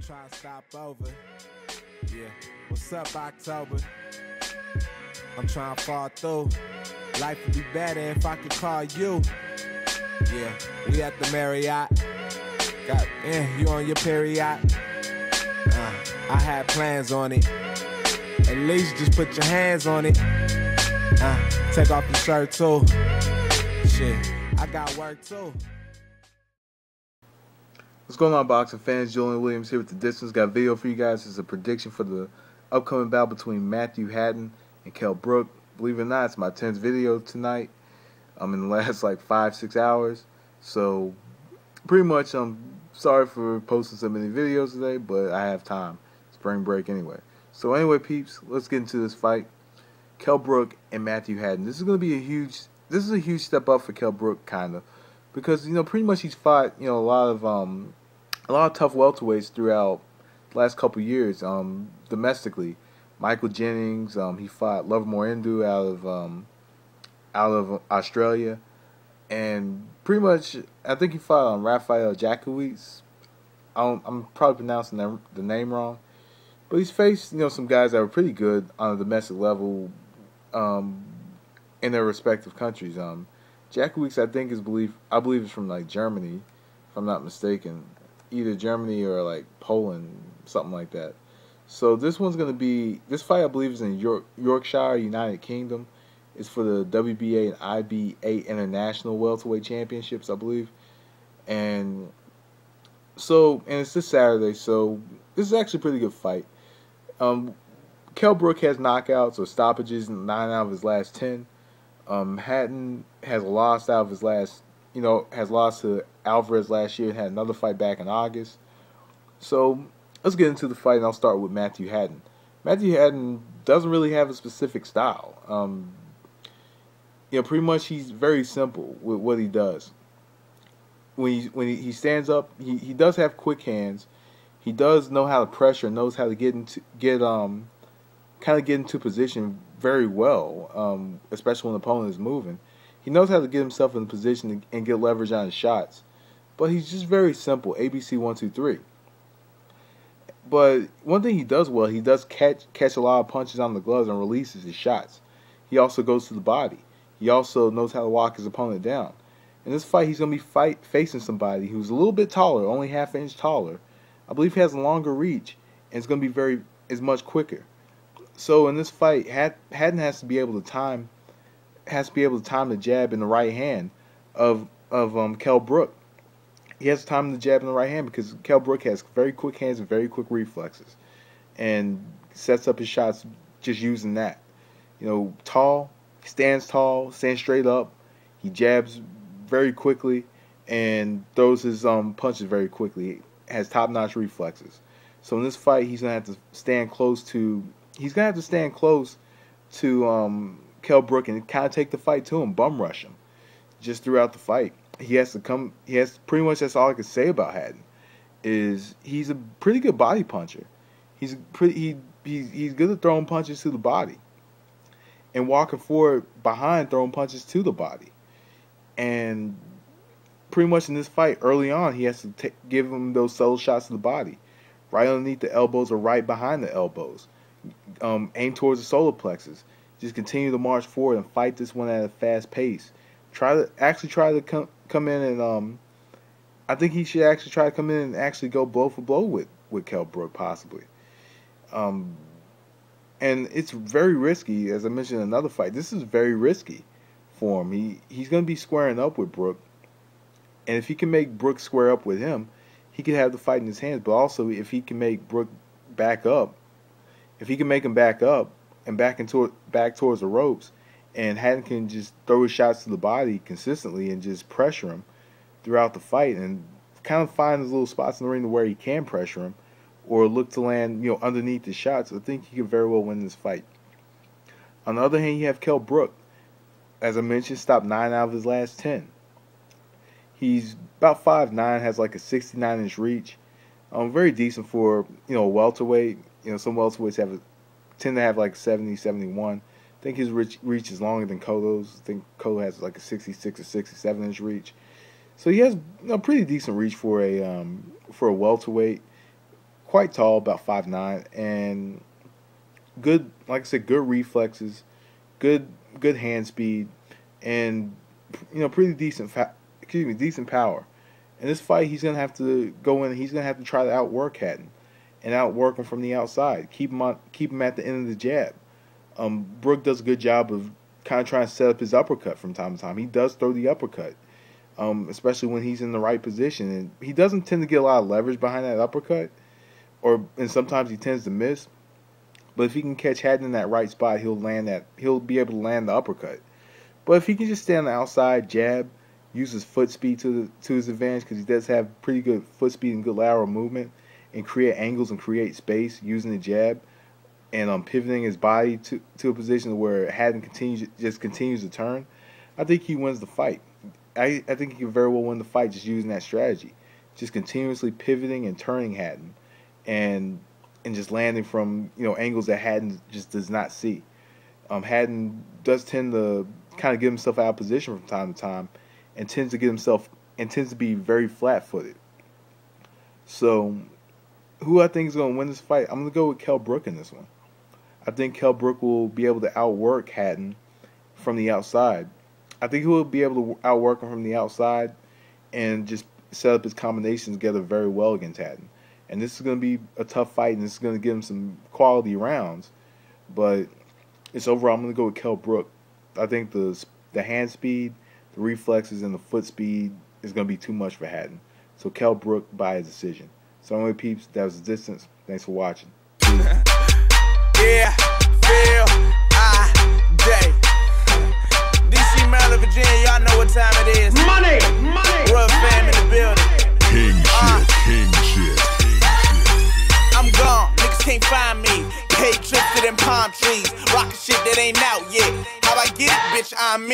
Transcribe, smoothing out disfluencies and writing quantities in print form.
trying to stop over. Yeah, what's up, October? I'm trying to fall through. Life would be better if I could call you. Yeah, we at the Marriott. You on your period? I had plans on it. At least just put your hands on it. Take off your shirt too. Shit, I got work too. What's going on, boxing fans? Julian Williams here with The Distance. Got a video for you guys. It's a prediction for the upcoming bout between Hatton and Kell Brook. Believe it or not, it's my 10th video tonight. I'm in the last like 5-6 hours. So pretty much I'm sorry for posting so many videos today, but I have time. Spring break anyway. So anyway, peeps, let's get into this fight. Kell Brook and Hatton. This is a huge step up for Kell Brook, kind of. Because, pretty much he's fought, a lot of tough welterweights throughout the last couple years, domestically. Michael Jennings, he fought Lovemore Indu out of Australia, and pretty much I think he fought Rafael Jacowicz. I'm probably pronouncing the name wrong, but he's faced some guys that were pretty good on a domestic level, in their respective countries. Jacowicz, I believe is from like Germany, if I'm not mistaken, either Germany or like Poland, something like that. So this fight I believe is in Yorkshire, United Kingdom. It's for the WBA and IBA International Welterweight Championships, I believe. And it's this Saturday, so this is actually a pretty good fight. Kell Brook has knockouts or stoppages in 9 out of his last 10. Hatton has lost out of his last, has lost to Alvarez last year and had another fight back in August. So let's get into the fight, and I'll start with Hatton. Hatton doesn't really have a specific style. Pretty much he's very simple with what he does. When he stands up, he does have quick hands. He does know how to pressure, knows how to get into position very well, especially when the opponent is moving. He knows how to get himself in a position and get leverage on his shots. But he's just very simple, ABC 1, 2, 3. But one thing he does well, he does catch a lot of punches on the gloves and releases his shots. He also goes to the body. He also knows how to walk his opponent down. In this fight, he's going to be facing somebody who's a little bit taller, only half an inch taller. I believe he has a longer reach, and it's going to be much quicker. So in this fight, Hatton has to be able to time the jab in the right hand of Kell Brook. He has to time the jab in the right hand because Kell Brook has very quick hands and very quick reflexes, and sets up his shots just using that. Tall, stands straight up. He jabs very quickly and throws his punches very quickly. Has top-notch reflexes. So in this fight, he's gonna have to stand close to Kell Brook and kind of take the fight to him, bum rush him, just throughout the fight. Pretty much that's all I can say about Hatton. He's a pretty good body puncher. He's good at throwing punches to the body and walking forward behind throwing punches to the body. And pretty much in this fight, early on, he has to give him those subtle shots to the body, right underneath the elbows or right behind the elbows. Aim towards the solar plexus. Just continue to march forward and fight this one at a fast pace. Try to come in and I think he should actually try to come in and actually go blow for blow with Kell Brook possibly. And it's very risky, as I mentioned in another fight. This is very risky for him. He's going to be squaring up with Brook, and if he can make Brook square up with him, he could have the fight in his hands. But also, if he can make Brook back up, if he can make him back up and back towards the ropes, and Hatton can just throw his shots to the body consistently and just pressure him throughout the fight and kind of find his little spots in the ring where he can pressure him or look to land, underneath his shots, I think he could very well win this fight. On the other hand, you have Kell Brook. As I mentioned, stopped 9 out of his last 10. He's about 5'9", has like a 69-inch reach. Very decent for, a welterweight. Some welterweights tend to have like 70, 71. I think his reach is longer than Cotto's. I think Cotto has like a 66 or 67-inch reach. So he has a pretty decent reach for a welterweight. quite tall, about 5'9", and good, like I said, good reflexes, good hand speed, and pretty decent decent power. In this fight, he's gonna have to go in. He's gonna have to try to outwork Hatton and outwork him from the outside. Keep him at the end of the jab. Brook does a good job of kind of trying to set up his uppercut from time to time. He does throw the uppercut, especially when he's in the right position. And he doesn't tend to get a lot of leverage behind that uppercut, and sometimes he tends to miss. But if he can catch Hatton in that right spot, he'll be able to land the uppercut. But if he can just stay on the outside, jab, use his foot speed to his advantage, because he does have pretty good foot speed and good lateral movement, and create angles and create space using the jab, and pivoting his body to a position where Hatton continues to turn, I think he wins the fight. I think he can very well win the fight just using that strategy, just continuously pivoting and turning Hatton, and just landing from angles that Hatton just does not see. Hatton does tend to kind of get himself out of position from time to time, and tends to be very flat-footed. So, who I think is going to win this fight? I'm going to go with Kell Brook in this one. I think Kell Brook will be able to outwork Hatton from the outside. I think he will be able to outwork him from the outside and just set up his combinations together very well against Hatton. And this is going to be a tough fight, and this is going to give him some quality rounds. But overall, I'm going to go with Kell Brook. I think the hand speed, the reflexes, and the foot speed is going to be too much for Hatton. So Kell Brook by a decision. So anyway, peeps, that was The Distance. Thanks for watching. Yeah, Phil, J. DC, Maryland, Virginia, y'all know what time it is. Money! Royal fam in the building. King shit. I'm gone, niggas can't find me. Paid trips to them palm trees. Rockin' shit that ain't out yet. How I get it, bitch, I'm me.